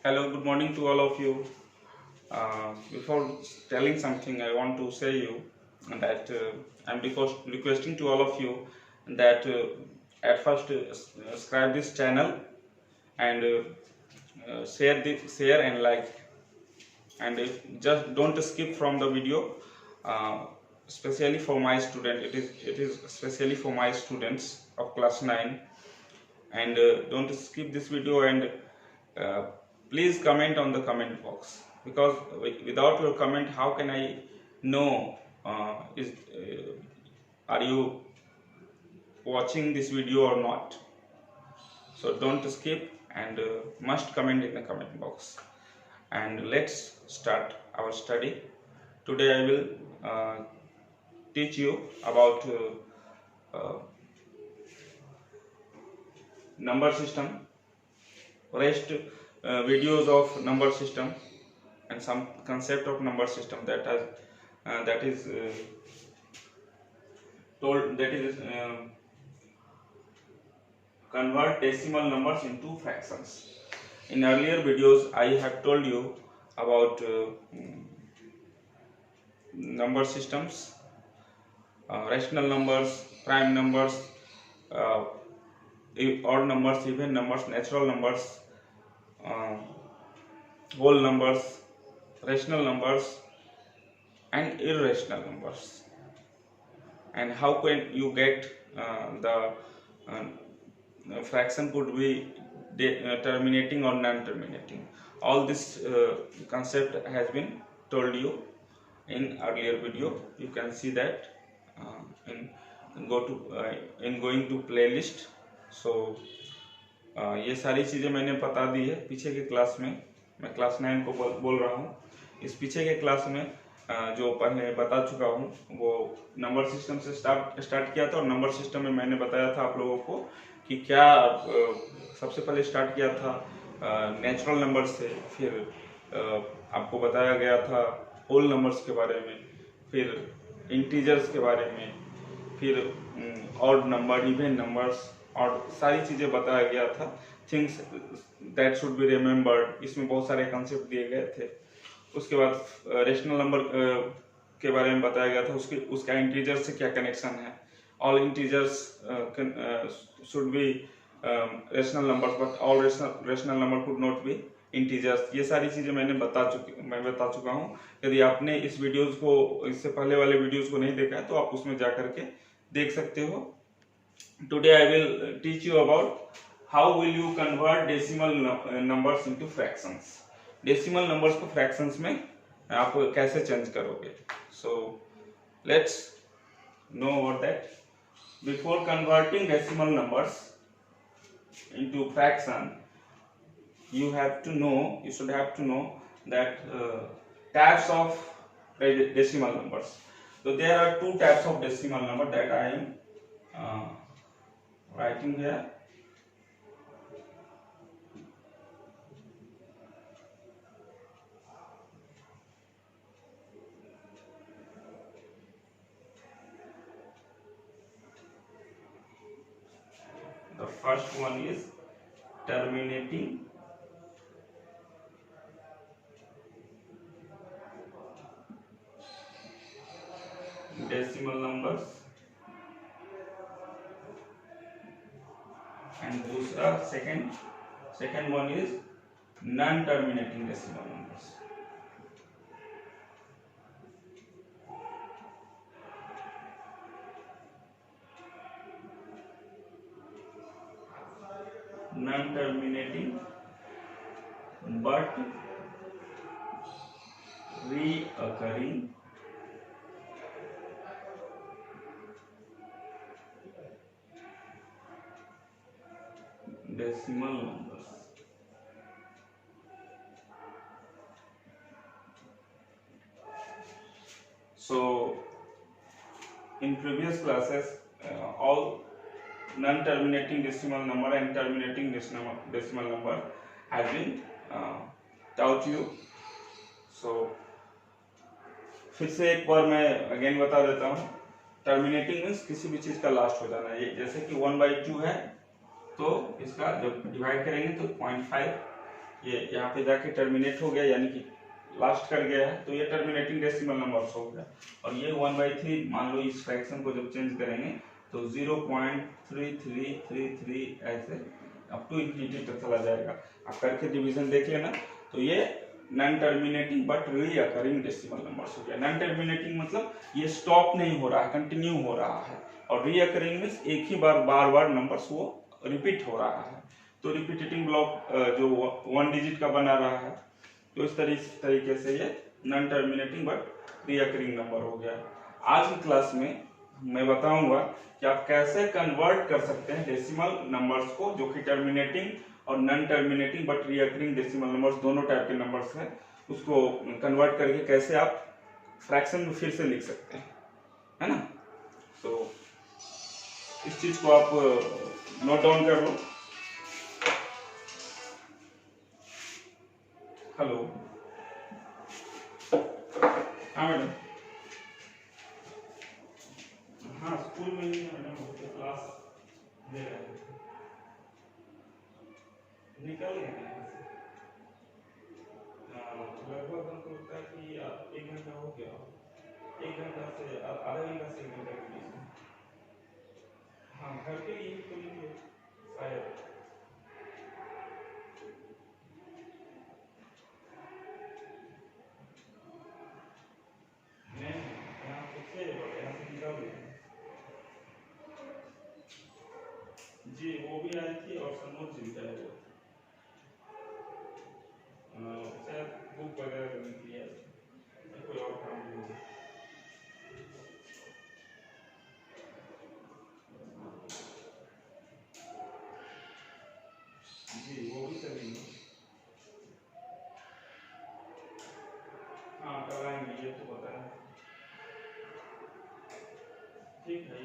Hello, good morning to all of you. Before telling something, I want to say you that I'm requesting to all of you that at first subscribe this channel and share and like, and just don't skip from the video. Uh, Especially for my student, it is especially for my students of class 9, and don't skip this video, and uh, please comment on the comment box, because without your comment how can I know is are you watching this video or not. So don't skip, and must comment in the comment box, and let's start our study. Today I will uh, teach you about uh, number system, rest videos of number system, and some concept of number system that is told that is convert decimal numbers into fractions. In earlier videos I have told you about number systems, rational numbers, prime numbers, uh, odd numbers, even numbers, natural numbers, uh, whole numbers, rational numbers, and irrational numbers, and how can you get the fraction could be terminating or non-terminating. All this concept has been told you in earlier video. You can see that in going to playlist. So ये सारी चीज़ें मैंने बता दी है पीछे के class में। मैं क्लास 9 को बोल रहा हूँ। इस पीछे के क्लास में जो पहले बता चुका हूँ वो नंबर सिस्टम से स्टार्ट किया था, और नंबर सिस्टम में मैंने बताया था आप लोगों को कि क्या सबसे पहले स्टार्ट किया था नेचुरल नंबर से, फिर आपको बताया गया था होल नंबर्स के बारे में, फिर इंटीजर्स के बारे में, फिर ऑड नंबर, इवन नंबर्स, और सारी चीज़ें बताया गया था। Things that should be remembered, इसमें बहुत सारे कंसेप्ट दिए गए थे। उसके बाद रेशनल नंबर के बारे में बताया गया था, उसका इंटीजर से क्या कनेक्शन है। All integers should be rational number, but all rational number could not be integers. ये सारी चीज़ें मैं बता चुका हूँ। यदि आपने इस वीडियोस को, इससे पहले वाले वीडियोस को नहीं देखा है तो आप उसमें जा करके देख सकते हो। Today I will teach you about how will you convert decimal numbers into fractions. Decimal numbers को fractions में आप कैसे change करोगे. So let's know about that. Before converting decimal numbers into fraction, you should have to know that types of decimal numbers. So there are two types of decimal number that I am writing here. The first one is terminating decimal numbers, and दूसरा second one is non-terminating decimal numbers. Non-terminating but reoccurring decimal numbers. So in previous classes all non-terminating decimal number and terminating decimal number has been taught you. So फिर से एक बार मैं again बता देता हूँ। Terminating means किसी भी चीज का लास्ट हो जाना। ये जैसे कि 1/2 है तो इसका जब डिवाइड करेंगे तो 0.5 ये यहाँ पे जाके टर्मिनेट हो गया, यानी कि लास्ट कर गया है, तो ये टर्मिनेटिंग डेसिमल नंबर्स हो गया। और ये 1/3 मान लो इस फ्रैक्शन को जब चेंज करेंगे तो 0.3333 ऐसे अप टू इंफिनिटी तक चला जाएगा। आप करके डिवीजन देख लेना। तो ये non terminating but recurring decimal numbers हो गया। नॉन टर्मिनेटिंग मतलब ये स्टॉप नहीं हो रहा है, कंटिन्यू हो रहा है, और रीअकरिंग मींस एक ही बार बार नंबर्स वो रिपीट हो रहा है। तो रिपीटेटिंग ब्लॉक जो 1 डिजिट का बना रहा है, तो इस तरीके से ये non terminating but recurring number हो गया। आज की क्लास में मैं बताऊंगा कि आप कैसे कन्वर्ट कर सकते हैं डेसिमल नंबर्स को, जो कि टर्मिनेटिंग और non terminating but recurring decimal numbers दोनों टाइप के नंबर्स हैं, उसको कन्वर्ट करके कैसे आप फ्रैक्शन में फिर से लिख सकते हैं, है ना। तो इस चीज को आप नोट डाउन कर लो। हेलो, हाँ मैडम, हाँ स्कूल में ही मैडम क्लास दे रहे हैं, निकल गए हैं लगभग हमको लगता है कि 1 घंटा हो गया, 1 घंटा से आधा घंटा से 1 घंटा के बीच में। हाँ घर के लिए तो लिए शायद। जी वो भी आई थी और सनोज जी भी आए थे, शायद बुक वगैरह करने के लिए कोई और काम नहीं है। जी वो भी सभी, हाँ कराएंगे, ये तो पता है। ठीक है,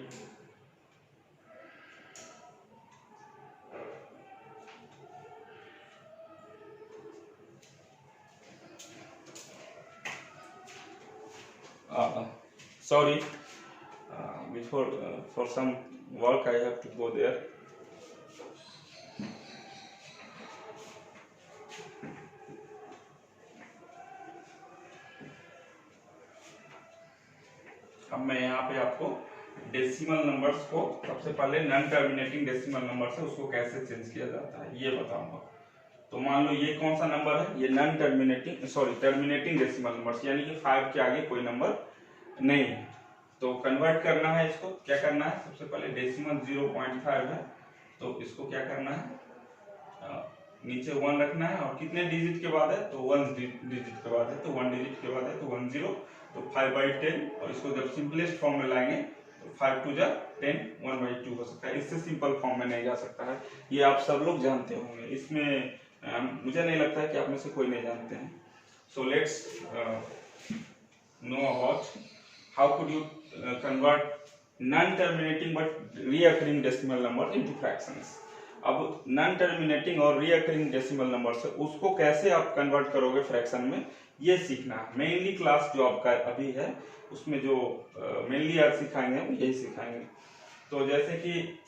sorry, before for some work I have to go there. अब मैं यहाँ पे आपको डेसिमल नंबर्स को, सबसे पहले नॉन टर्मिनेटिंग डेसिमल नंबर से उसको कैसे चेंज किया जाता है ये बताऊंगा। तो मान लो ये कौन सा नंबर है, ये non terminating terminating decimal numbers, यानी कि 5 के आगे कोई नंबर नहीं है। तो कन्वर्ट करना है इसको, क्या करना है, सबसे पहले डेसिमल 0.5 है, तो इसको क्या करना है, नीचे 1 रखना है, और कितने डिजिट के बाद है, तो 1 डिजिट के बाद है, तो 1 डिजिट के बाद है तो 10, तो 5/10, और इसको जब सिंपलेस्ट फॉर्म में लाएंगे तो 5 2 जा 10, 1/2 हो सकता है। इससे सिंपल फॉर्म में नहीं जा सकता है, ये आप सब लोग जानते होंगे, इसमें मुझे नहीं लगता है कि आप में से कोई नहीं जानते हैं। So let's know about how could you convert non terminating but recurring decimal number into fractions. अब नॉन टर्मिनेटिंग और रीअकरिंग डेसिमल नंबर से उसको कैसे आप कन्वर्ट करोगे फ्रैक्शन में, ये सीखना है। मेनली क्लास जो आपका अभी है उसमें जो मेनली आप सिखाएंगे हम यही सिखाएंगे। तो जैसे कि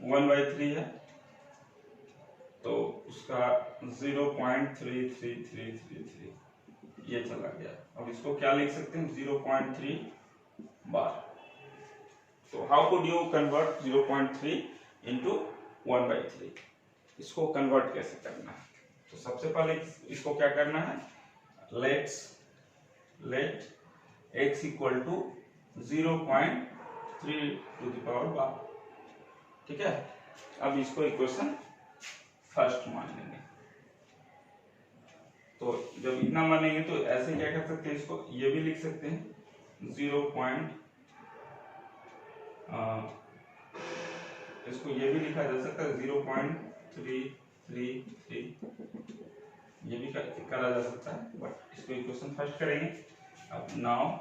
1/3 है, तो उसका 0.3333 ये चला गया। अब इसको क्या लिख सकते हैं, 0.3 बार। तो how could you convert 0.3 into 1/3, इसको कन्वर्ट कैसे करना है। तो सबसे पहले इसको क्या करना है, लेट x इक्वल टू 0.3 बार, ठीक है। अब इसको इक्वेशन फर्स्ट मान लेंगे। तो जब इतना मानेंगे तो ऐसे क्या कर सकते हैं, इसको ये भी लिख सकते हैं 0. इसको ये भी लिखा जा सकता है 0.333, ये भी करा जा सकता है, बट इसको इक्वेशन फर्स्ट करेंगे। अब now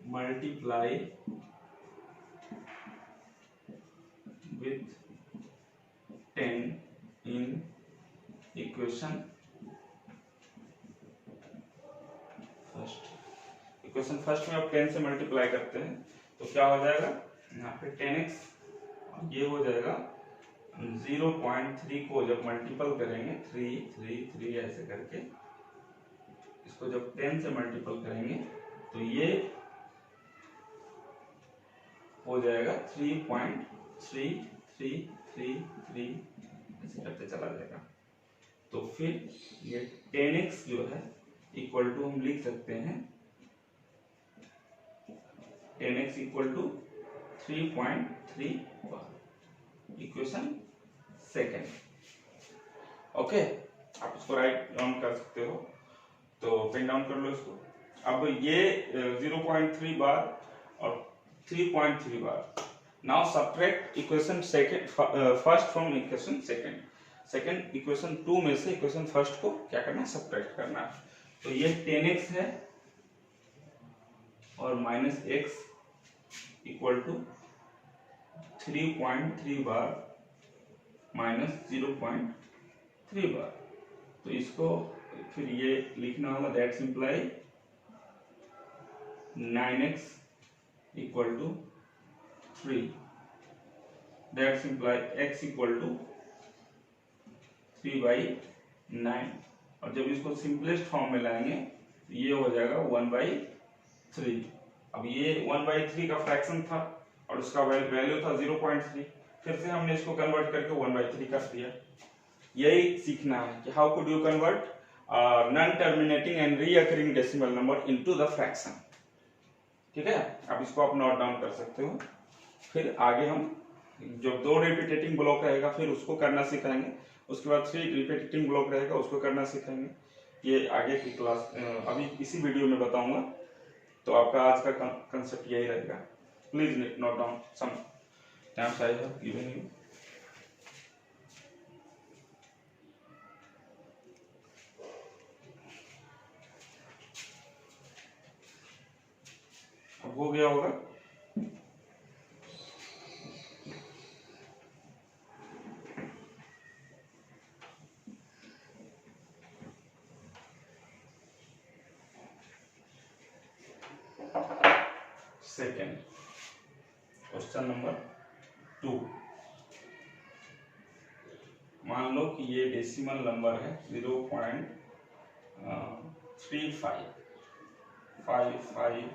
multiply with 10 in equation first में आप 10 से मल्टीप्लाई करते हैं तो क्या हो जाएगा, यहाँ पे 10x, और ये हो जाएगा 0.3 को जब मल्टीपल करेंगे 3 3 3 ऐसे करके, इसको जब 10 से मल्टीपल करेंगे तो ये हो जाएगा 3.3333 ऐसे करते चला जाएगा। तो फिर ये 10x जो है इक्वल टू हम लिख सकते हैं 10x equal to 3.3 equation second. Okay, आप इसको राइट डाउन कर सकते हो, तो पेन डाउन कर लो इसको। अब ये 0.3 बार और 3.3 bar. Now subtract equation second first from equation second. Second equation 2 में से इक्वेशन फर्स्ट को क्या करना है, सब्ट्रैक्ट करना है। तो ये 10x है और minus x equal to 3.3 bar minus 0.3 bar. तो इसको फिर ये लिखना होगा, that's imply 9x equal to 3, that's imply x equal to 3/9। और जब इसको सिंपलेस्ट फॉर्म में लाएंगे तो ये हो जाएगा 1/3। अब ये 1/3 का फ्रैक्शन था और उसका वैल्यू था 0.3, फिर से हमने इसको कन्वर्ट करके 1/3 कर दिया। यही सीखना है कि how could you convert non terminating and recurring decimal number into the fraction. ठीक है, अब इसको आप नोट डाउन कर सकते हो। फिर आगे हम जो 2 रिपीटेटिंग ब्लॉक रहेगा फिर उसको करना सिखाएंगे, उसके बाद 3 रिपीटेटिंग ब्लॉक रहेगा उसको करना सिखाएंगे। ये आगे की क्लास अभी इसी वीडियो में बताऊंगा। तो आपका आज का कंसेप्ट यही रहेगा। Please note down some times I have given you. अब हो गया होगा। Second question number 2। मान लो कि ये डेसिमल नंबर है 0.355555।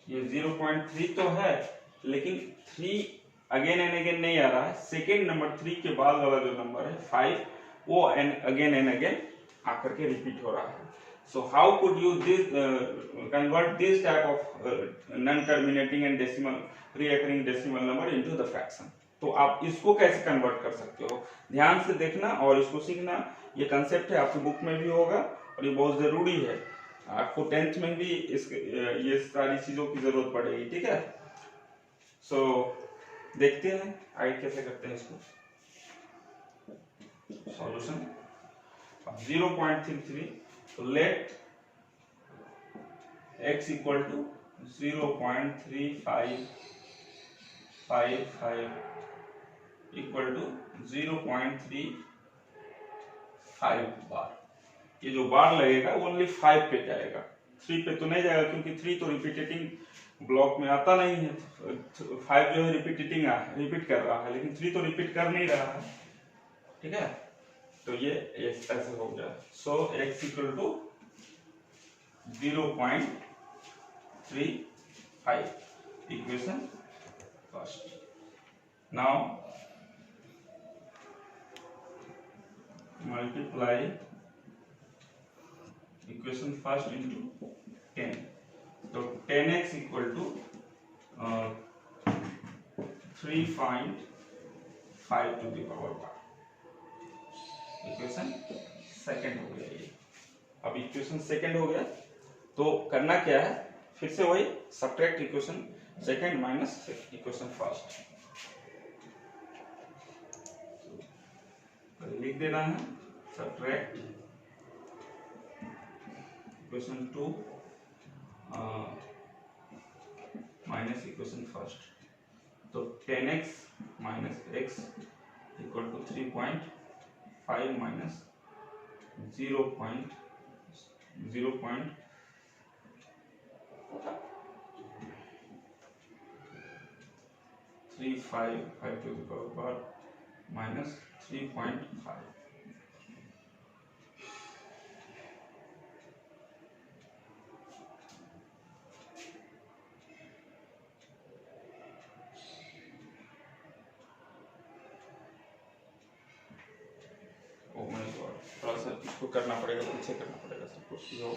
ये 0.3 तो है, लेकिन 3 अगेन एंड अगेन नहीं आ रहा है। सेकेंड नंबर 3 के बाद वाला जो नंबर है 5 वो अगेन एंड अगेन आकर के रिपीट हो रहा है। So how could you convert this type of non-terminating and recurring decimal number into the fraction? तो आप इसको कैसे कन्वर्ट कर सकते हो, ध्यान से देखना और इसको सीखना। ये कंसेप्ट है, आपकी बुक में भी होगा और ये बहुत जरूरी है। आपको 10th में भी ये सारी चीजों की जरूरत पड़ेगी। ठीक है, सो देखते हैं आगे कैसे करते हैं इसको। सॉल्यूशन 0.33, तो let x equal to 0.3555 equal to 0.35 bar. ये जो बार लगेगा वो ओनली 5 पे जाएगा, 3 पे तो नहीं जाएगा, क्योंकि 3 तो रिपीटेटिंग ब्लॉक में आता नहीं है। 5 जो है रिपीट कर रहा है, लेकिन 3 तो रिपीट कर नहीं रहा है। ठीक है, तो ये ऐसे हो गया। So x equal to 0.35 equation first. Now multiply equation first into 10। तो 10x equal to 3.5 to the power 1। Equation second हो गया ये। अब इक्वेशन सेकेंड हो गया तो करना क्या है, फिर से वही subtract equation second minus equation first. लिख देना है subtract equation 2 minus equation first. तो 10x minus x equal to 3.5 minus 0.3 355 to the power minus 3.5. Oh my God, थोड़ा सा इसको करना पड़ेगा, पीछे करना पड़ेगा सब कुछ।